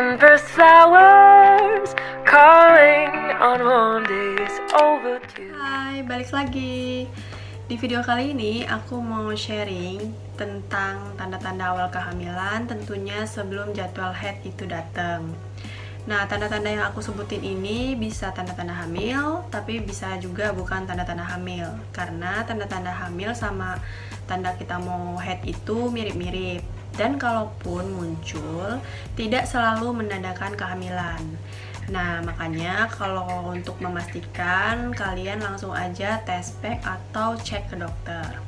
For flowers calling on warm days overdue. Hai, balik lagi. Di video kali ini aku mau sharing tentang tanda-tanda awal kehamilan, tentunya sebelum jadwal haid itu datang. Nah, tanda-tanda yang aku sebutin ini bisa tanda-tanda hamil, tapi bisa juga bukan tanda-tanda hamil. Karena tanda-tanda hamil sama tanda kita mau haid itu mirip-mirip. Dan kalaupun muncul, tidak selalu menandakan kehamilan. Nah, makanya kalau untuk memastikan, kalian langsung aja tes pack atau cek ke dokter.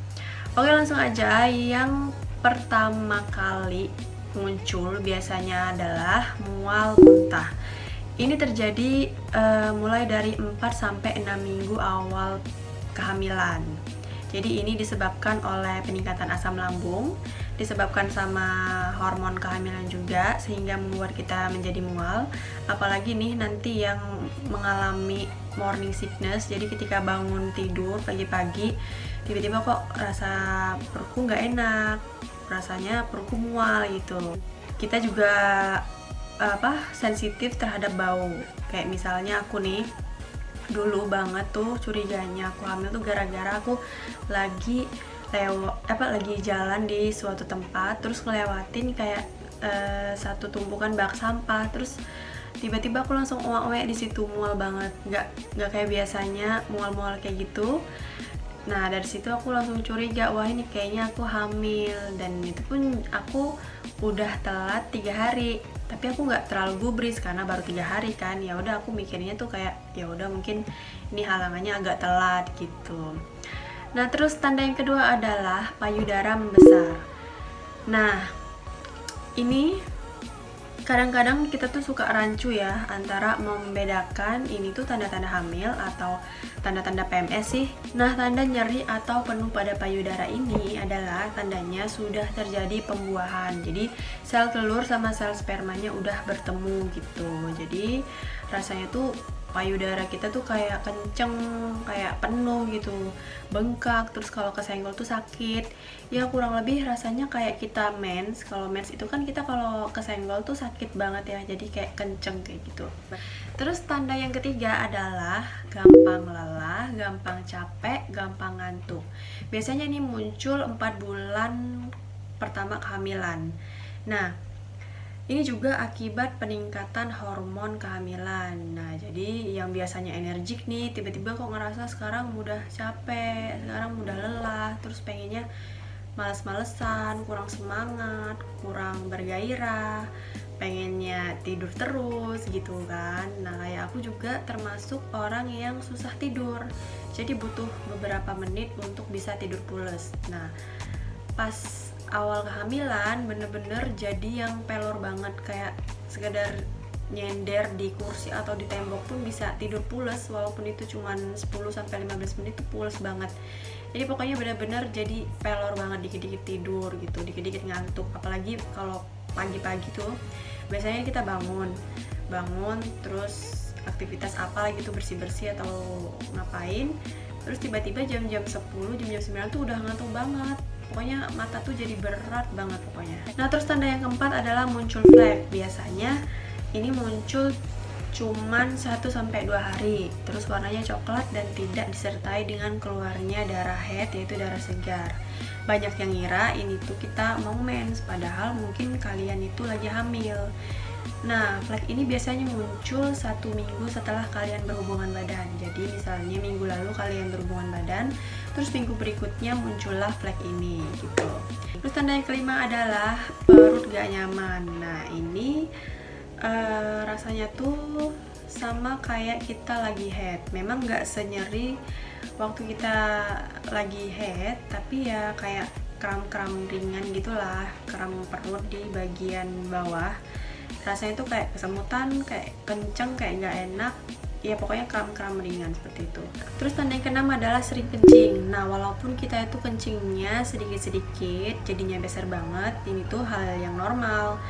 Oke, langsung aja. Yang pertama kali muncul biasanya adalah mual muntah. Ini terjadi mulai dari 4-6 minggu awal kehamilan. Jadi ini disebabkan oleh peningkatan asam lambung, disebabkan sama hormon kehamilan juga, sehingga membuat kita menjadi mual. Apalagi nih nanti yang mengalami morning sickness, jadi ketika bangun tidur pagi-pagi tiba-tiba kok rasa perutku nggak enak, rasanya perutku mual gitu. Kita juga sensitif terhadap bau. Kayak misalnya aku nih dulu banget tuh curiganya aku hamil tuh gara-gara aku lagi jalan di suatu tempat, terus ngelewatin kayak satu tumpukan bak sampah, terus tiba-tiba aku langsung oak-oak di situ, mual banget, nggak kayak biasanya mual-mual kayak gitu. Nah, dari situ aku langsung curiga, wah ini kayaknya aku hamil. Dan itu pun aku udah telat 3 hari, tapi aku nggak terlalu gubris karena baru 3 hari kan. Ya udah, aku mikirnya tuh kayak ya udah mungkin ini halangannya agak telat gitu. Nah, terus tanda yang kedua adalah payudara membesar. Nah, ini kadang-kadang kita tuh suka rancu ya antara membedakan ini tuh tanda-tanda hamil atau tanda-tanda PMS sih. Nah, tanda nyeri atau penuh pada payudara ini adalah tandanya sudah terjadi pembuahan. Jadi sel telur sama sel spermanya udah bertemu gitu. Jadi rasanya tuh payudara kita tuh kayak kenceng, kayak penuh gitu, bengkak, terus kalau kesenggol tuh sakit. Ya kurang lebih rasanya kayak kita mens. Kalau mens itu kan kita kalau kesenggol tuh sakit banget ya, jadi kayak kenceng kayak gitu. Terus tanda yang ketiga adalah gampang lelah, gampang capek, gampang ngantuk. Biasanya ini muncul 4 bulan pertama kehamilan. Nah, ini juga akibat peningkatan hormon kehamilan. Nah, jadi yang biasanya energik nih, tiba-tiba kok ngerasa sekarang mudah capek, sekarang mudah lelah, terus pengennya males-malesan, kurang semangat, kurang bergairah, pengennya tidur terus gitu kan. Nah, kayak aku juga termasuk orang yang susah tidur, jadi butuh beberapa menit untuk bisa tidur pules. Nah, pas awal kehamilan bener-bener jadi yang pelor banget, kayak sekedar nyender di kursi atau di tembok pun bisa tidur pules, walaupun itu cuman 10-15 menit tuh pules banget. Jadi pokoknya bener-bener jadi pelor banget, dikit-dikit tidur gitu, dikit-dikit ngantuk. Apalagi kalau pagi-pagi tuh biasanya kita bangun terus aktivitas apa gitu, bersih-bersih atau ngapain, terus tiba-tiba jam-jam 10, jam-jam 9 tuh udah ngantuk banget. Pokoknya mata tuh jadi berat banget pokoknya. Nah, terus tanda yang keempat adalah muncul flek. Biasanya ini muncul cuman 1-2 hari. Terus warnanya coklat dan tidak disertai dengan keluarnya darah haid, yaitu darah segar. Banyak yang ngira ini tuh kita mau mens, padahal mungkin kalian itu lagi hamil. Nah, flek ini biasanya muncul 1 minggu setelah kalian berhubungan badan. Jadi misalnya minggu lalu kalian berhubungan badan, terus minggu berikutnya muncullah flek ini gitu. Terus tanda yang kelima adalah perut gak nyaman. Nah, ini rasanya tuh sama kayak kita lagi haid. Memang gak senyeri waktu kita lagi haid, tapi ya kayak kram-kram ringan gitulah, kram perut di bagian bawah. Rasanya tuh kayak kesemutan, kayak kenceng, kayak nggak enak. Ya pokoknya kram-kram ringan seperti itu. Terus tanda yang keenam adalah sering kencing. Nah, walaupun kita itu kencingnya sedikit-sedikit, jadinya besar banget, ini tuh hal yang normal.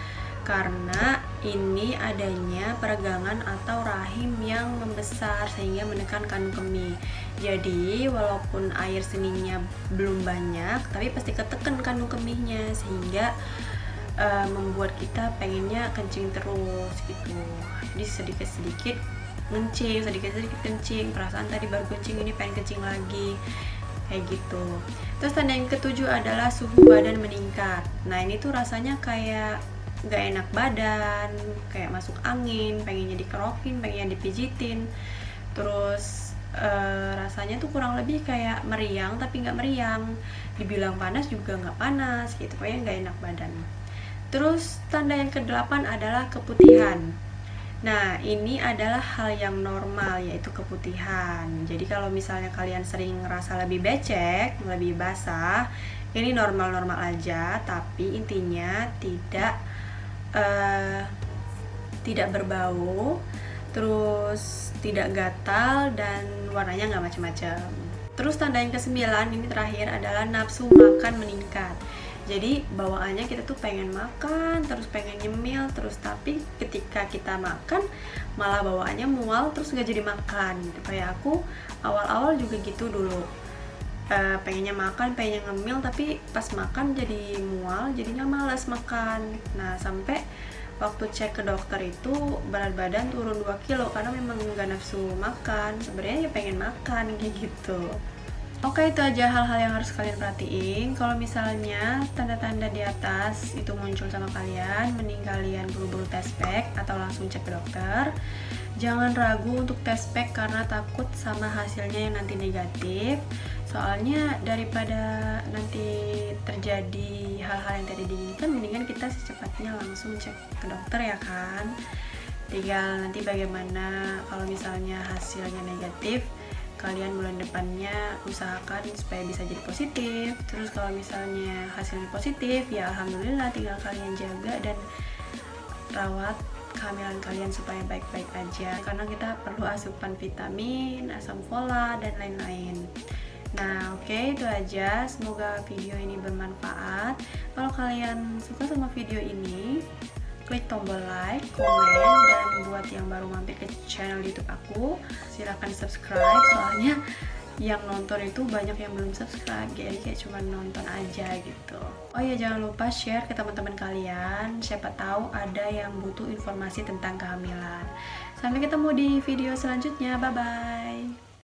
Karena ini adanya peregangan atau rahim yang membesar sehingga menekan kandung kemih. Jadi walaupun air seninya belum banyak, tapi pasti ketekan kandung kemihnya, sehingga membuat kita pengennya kencing terus gitu. Jadi sedikit-sedikit kencing, sedikit-sedikit kencing, perasaan tadi baru kencing, ini pengen kencing lagi, kayak gitu. Terus tanda yang ketujuh adalah suhu badan meningkat. Nah ini tuh rasanya kayak gak enak badan, kayak masuk angin, pengennya dikerokin, pengennya dipijitin. Terus rasanya tuh kurang lebih kayak meriang tapi nggak meriang, dibilang panas juga nggak panas gitu, pokoknya nggak enak badan. Terus tanda yang ke-8 adalah keputihan. Nah ini adalah hal yang normal, yaitu keputihan. Jadi kalau misalnya kalian sering ngerasa lebih becek, lebih basah, ini normal-normal aja, tapi intinya tidak berbau, terus tidak gatal, dan warnanya nggak macam-macam. Terus tanda yang ke-9 ini terakhir adalah nafsu makan meningkat. Jadi bawaannya kita tuh pengen makan, terus pengen nyemil, terus tapi ketika kita makan malah bawaannya mual, terus nggak jadi makan gitu. Kayak aku awal-awal juga gitu dulu, pengennya makan, pengennya ngemil, tapi pas makan jadi mual, jadinya malas makan. Nah sampai waktu cek ke dokter itu berat badan turun 2 kilo karena memang nggak nafsu makan, sebenarnya ya pengen makan kayak gitu. Oke, itu aja hal-hal yang harus kalian perhatiin. Kalau misalnya tanda-tanda di atas itu muncul sama kalian, mending kalian buru-buru tes pack atau langsung cek ke dokter. Jangan ragu untuk tes pack karena takut sama hasilnya yang nanti negatif. Soalnya daripada nanti terjadi hal-hal yang tidak diinginkan, mendingan kita secepatnya langsung cek ke dokter ya kan. Tinggal nanti bagaimana kalau misalnya hasilnya negatif, kalian bulan depannya usahakan supaya bisa jadi positif. Terus kalau misalnya hasilnya positif, ya alhamdulillah, tinggal kalian jaga dan rawat kehamilan kalian supaya baik-baik aja, karena kita perlu asupan vitamin, asam folat, dan lain-lain. Nah oke, itu aja, semoga video ini bermanfaat. Kalau kalian suka sama video ini, klik tombol like, komen, dan buat yang baru mampir ke channel YouTube aku, silahkan subscribe. Soalnya yang nonton itu banyak yang belum subscribe, jadi kayak cuma nonton aja gitu. Oh iya, jangan lupa share ke teman-teman kalian, siapa tahu ada yang butuh informasi tentang kehamilan. Sampai ketemu di video selanjutnya, bye bye.